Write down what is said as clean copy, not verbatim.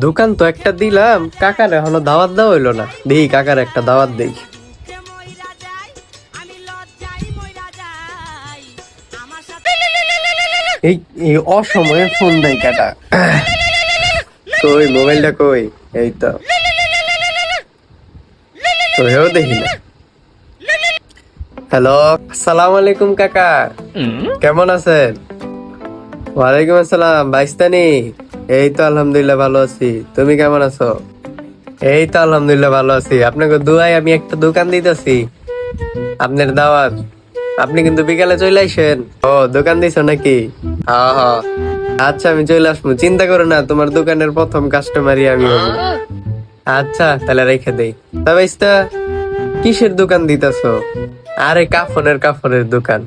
দোকান তো একটা দিলাম, কাকার এখনো দাওয়াত দেওয়া হইলো না। দেখি কাকার একটা দাওয়াত দেই। এই এই অসময়ে ফোন দেয় কাটা। কই মোবাইলটা কই? এই তো তোকেও দেখি না। হ্যালো, আসসালামু আলাইকুম কাকা, কেমন আছেন? ওয়ালাইকুম আসসালাম বাইস্তানি। এই তো আলহামদুলিল্লাহ ভালো আছি, তুমি কেমন আছো? এই তো আলহামদুলিল্লাহ ভালো আছি। আপনাকে দুয়ায় আমি একটা দোকান দিতেছি, আপনার দাওয়াত। আপনি কিন্তু বিকালে চলে আইসেন। ও দোকান দিছো নাকি? হ্যাঁ হ্যাঁ, আচ্ছা আমি চলে আসবো, চিন্তা করো না, তোমার দোকানের প্রথম কাস্টমারই আমি হবো। আচ্ছা তাহলে রেখে দেই। তবে ইস্তা কিসের দোকান দিতেছো? আরে কাফনের কাফনের দোকান।